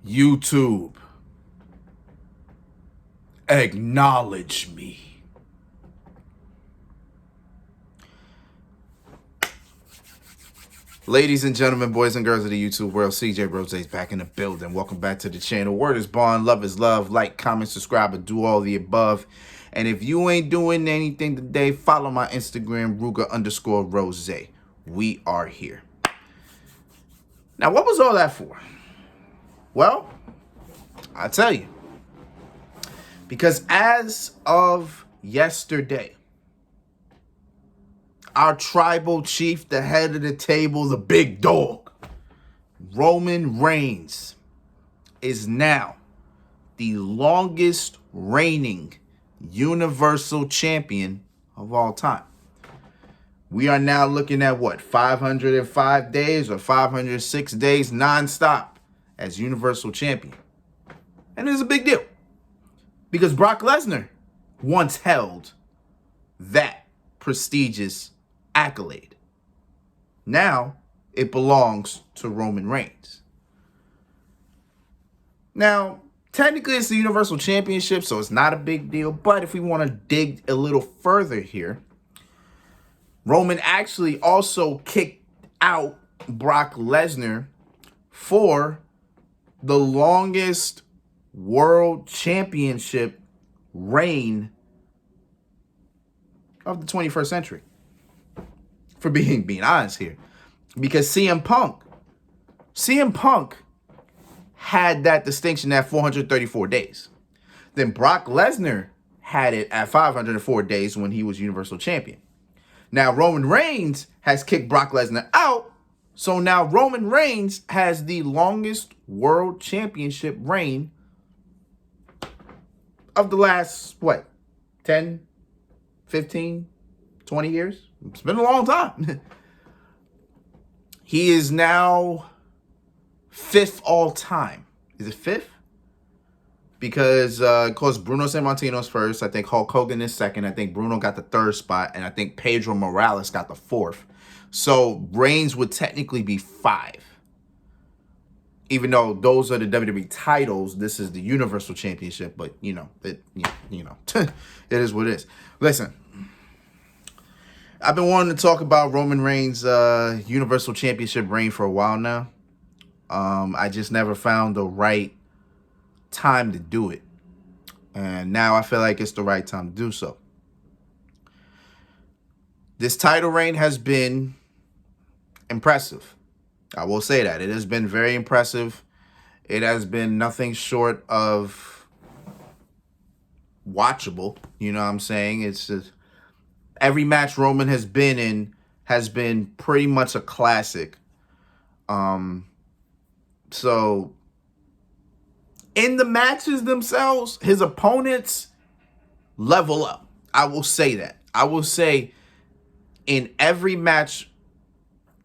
YouTube, acknowledge me. Ladies and gentlemen, boys and girls of the YouTube world, CJ Rose is back in the building. Welcome back to the channel. Word is bond, love is love. Like, comment, subscribe, and do all the above. And if you ain't doing anything today, follow my Instagram, Ruger_Rose. We are here. Now, what was all that for? Well, I'll tell you. Because as of yesterday, our tribal chief, the head of the table, the big dog, Roman Reigns, is now the longest reigning Universal Champion of all time. We are now looking at what, 505 days or 506 days nonstop as Universal Champion. And it's a big deal because Brock Lesnar once held that prestigious accolade. Now it belongs to Roman Reigns. Now, technically it's the Universal Championship, so it's not a big deal. But if we want to dig a little further here, Roman actually also kicked out Brock Lesnar for the longest world championship reign of the 21st century. For being honest here. Because CM Punk had that distinction at 434 days. Then Brock Lesnar had it at 504 days when he was Universal Champion. Now Roman Reigns has kicked Brock Lesnar out. So now Roman Reigns has the longest world championship reign of the last, what, 10, 15, 20 years? It's been a long time. He is now 5th all time. Is it 5th? Because, of course, Bruno Sammartino's first. I think Hulk Hogan is second. I think Bruno got the 3rd spot. And I think Pedro Morales got the 4th. So Reigns would technically be 5. Even though those are the WWE titles, this is the Universal Championship. But, it is what it is. Listen. I've been wanting to talk about Roman Reigns' Universal Championship reign for a while now. I just never found the right time to do it. And now I feel like it's the right time to do so. This title reign has been impressive. I will say that. It has been very impressive. It has been nothing short of watchable. You know what I'm saying? It's just... Every match Roman has been in has been pretty much a classic. So in the matches themselves, his opponents level up. I will say that. I will say in every match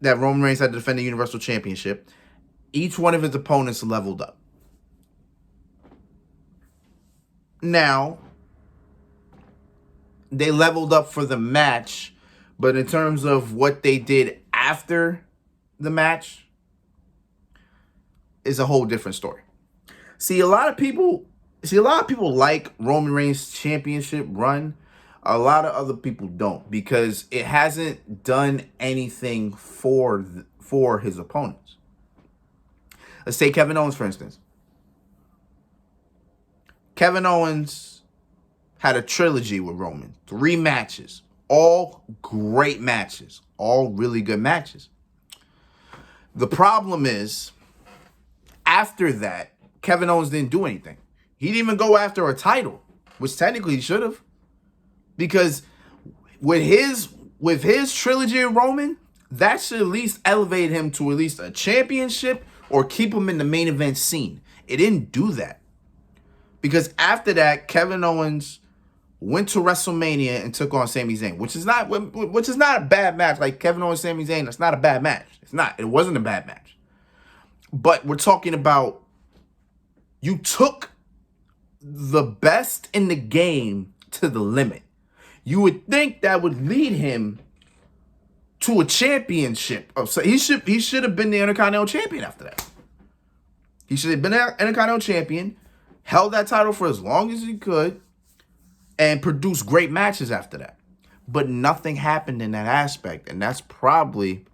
that Roman Reigns had to defend the Universal Championship, each one of his opponents leveled up. Now, they leveled up for the match, but in terms of what they did after the match is a whole different story. See, a lot of people like Roman Reigns' championship run. A lot of other people don't, because it hasn't done anything for his opponents. Let's take Kevin Owens, for instance. Kevin Owens had a trilogy with Roman. 3 matches. All great matches. All really good matches. The problem is, after that, Kevin Owens didn't do anything. He didn't even go after a title, which technically he should have. Because with his trilogy of Roman, that should at least elevate him to at least a championship or keep him in the main event scene. It didn't do that. Because after that, Kevin Owens went to WrestleMania and took on Sami Zayn, which is not a bad match. Like Kevin Owens, Sami Zayn, that's not a bad match. It's not. It wasn't a bad match. But we're talking about, you took the best in the game to the limit. You would think that would lead him to a championship. So he should have been the Intercontinental Champion after that. He should have been an Intercontinental Champion, held that title for as long as he could, and produced great matches after that. But nothing happened in that aspect, and that's probably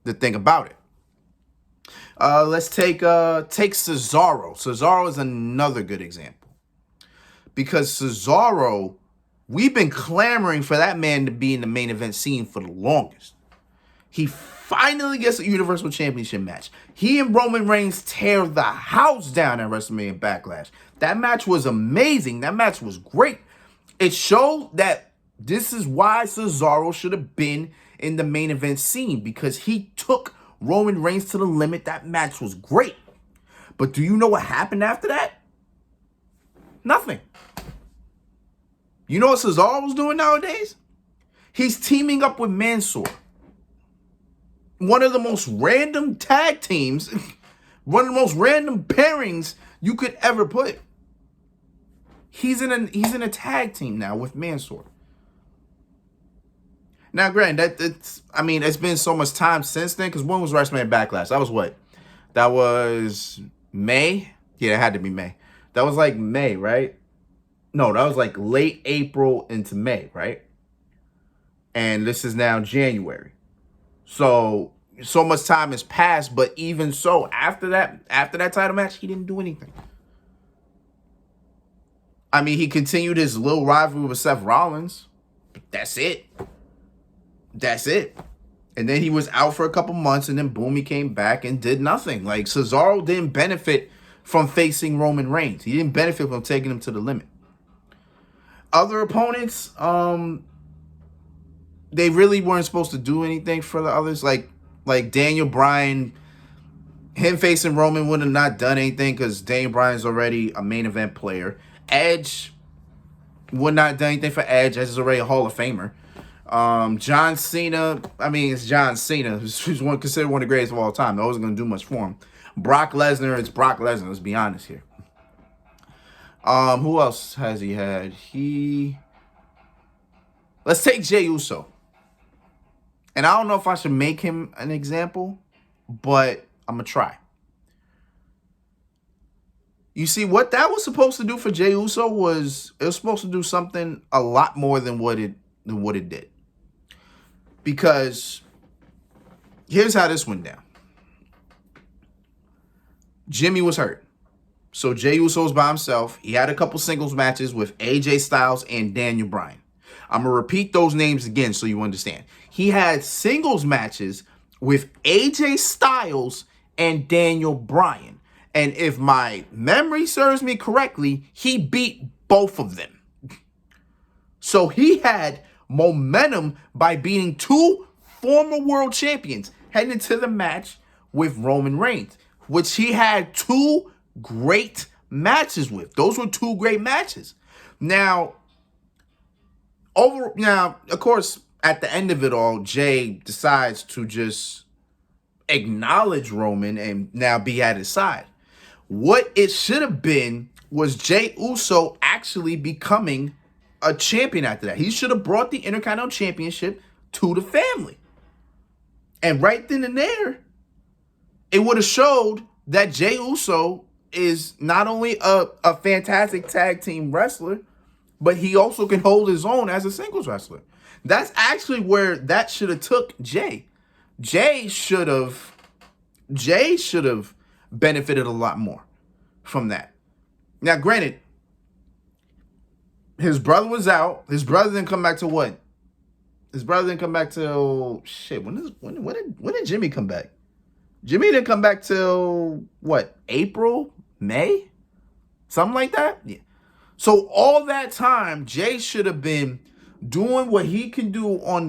the thing about it. Let's take Cesaro. Cesaro is another good example. Because Cesaro, we've been clamoring for that man to be in the main event scene for the longest. He finally gets a Universal Championship match. He and Roman Reigns tear the house down at WrestleMania Backlash. That match was amazing. That match was great. It showed that this is why Cesaro should have been in the main event scene, because he took Roman Reigns to the limit. That match was great. But do you know what happened after that? Nothing. You know what Cesaro was doing nowadays? He's teaming up with Mansoor. One of the most random tag teams, one of the most random pairings you could ever put. He's in a tag team now with Mansoor. Now, granted, it's been so much time since then, because when was WrestleMania Backlash? That was what? That was May? Yeah, it had to be May. That was like May, right? No, that was like late April into May, right? And this is now January. So much time has passed, but even so, after that title match, he didn't do anything. I mean, he continued his little rivalry with Seth Rollins, but that's it. That's it. And then he was out for a couple months, and then boom, he came back and did nothing. Like, Cesaro didn't benefit from facing Roman Reigns. He didn't benefit from taking him to the limit. Other opponents, they really weren't supposed to do anything for the others. Like Daniel Bryan, him facing Roman would have not done anything because Daniel Bryan's already a main event player. Edge would not have done anything for Edge. Edge is already a Hall of Famer. John Cena, it's John Cena, who's considered one of the greatest of all time. I wasn't going to do much for him. Brock Lesnar, it's Brock Lesnar. Let's be honest here. Who else has he had? Let's take Jey Uso. And I don't know if I should make him an example, but I'm going to try. You see, what that was supposed to do for Jey Uso was supposed to do something a lot more than what it did. Because here's how this went down. Jimmy was hurt. So Jey Uso was by himself. He had a couple singles matches with AJ Styles and Daniel Bryan. I'm going to repeat those names again so you understand. He had singles matches with AJ Styles and Daniel Bryan. And if my memory serves me correctly, he beat both of them. So he had momentum by beating two former world champions heading into the match with Roman Reigns, which he had two great matches with. Those were two great matches. Now, of course, at the end of it all, Jay decides to just acknowledge Roman and now be at his side. What it should have been was Jey Uso actually becoming a champion after that. He should have brought the Intercontinental Championship to the family. And right then and there, it would have showed that Jey Uso is not only a fantastic tag team wrestler, but he also can hold his own as a singles wrestler. That's actually where that should have took Jey. Jey should have benefited a lot more from that. Now, granted, his brother was out. His brother didn't come back to what? His brother didn't come back till shit. When did Jimmy come back? Jimmy didn't come back till what? April, May, something like that. Yeah. So all that time, Jey should have been doing what he can do on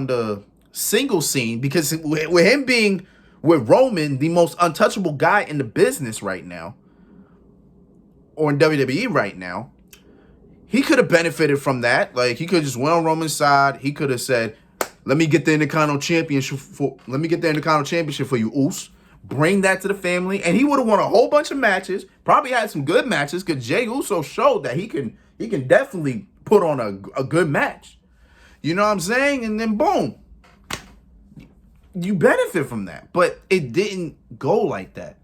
the single scene, because with him being with Roman, the most untouchable guy in the business right now, or in WWE right now, he could have benefited from that. Like, he could have just went on Roman's side. He could have said, let me get the Intercontinental Championship for you, Uso. Bring that to the family. And he would have won a whole bunch of matches. Probably had some good matches, because Jey Uso showed that he can definitely put on a good match. You know what I'm saying? And then boom, you benefit from that. But it didn't go like that.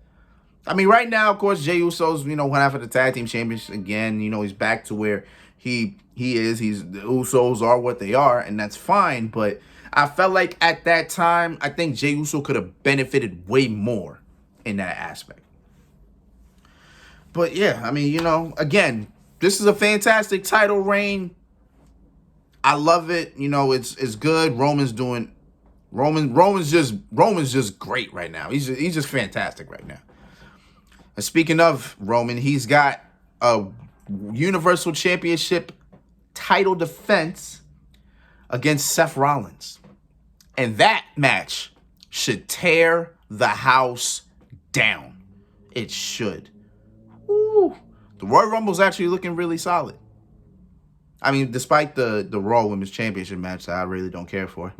I mean, right now, of course, Jey Uso's, one half of the tag team champions again. He's back to where he is. The Usos are what they are, and that's fine. But I felt like at that time, I think Jey Uso could have benefited way more in that aspect. But yeah, I mean, again, this is a fantastic title reign. I love it. It's good. Roman's just great right now. He's just fantastic right now. And speaking of Roman, he's got a Universal Championship title defense against Seth Rollins. And that match should tear the house down. It should. Ooh. The Royal Rumble's actually looking really solid. I mean, despite the Raw Women's Championship match that I really don't care for.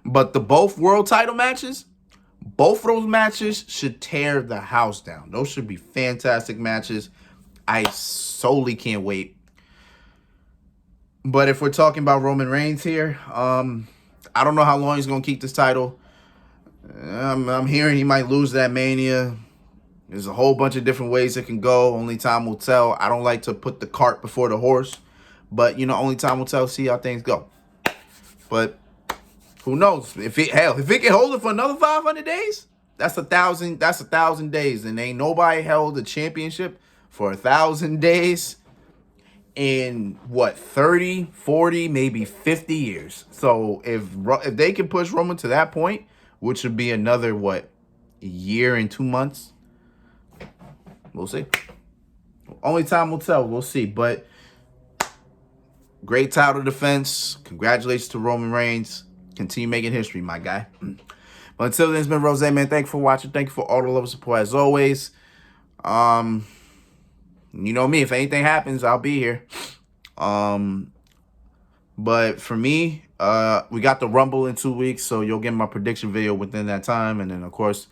But the both world title matches, both of those matches should tear the house down. Those should be fantastic matches. I solely can't wait. But if we're talking about Roman Reigns here, I don't know how long he's going to keep this title. I'm hearing he might lose that Mania. There's a whole bunch of different ways it can go. Only time will tell. I don't like to put the cart before the horse. But, only time will tell. See how things go. But who knows? If it can hold it for another 500 days, that's 1,000. That's 1,000 days, and ain't nobody held a championship for 1,000 days in 30, 40, maybe 50 years. So if they can push Roman to that point, which would be another a year and 2 months, we'll see. Only time will tell. We'll see. But great title defense. Congratulations to Roman Reigns. Continue making history, my guy. But until then, it's been Rose, man. Thank you for watching. Thank you for all the love and support as always. You know me. If anything happens, I'll be here. But for me, we got the Rumble in 2 weeks, so you'll get my prediction video within that time. And then, of course,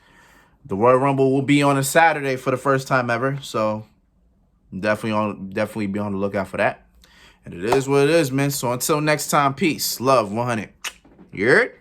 the Royal Rumble will be on a Saturday for the first time ever. So definitely be on the lookout for that. And it is what it is, man. So until next time, peace, love, 100. You heard?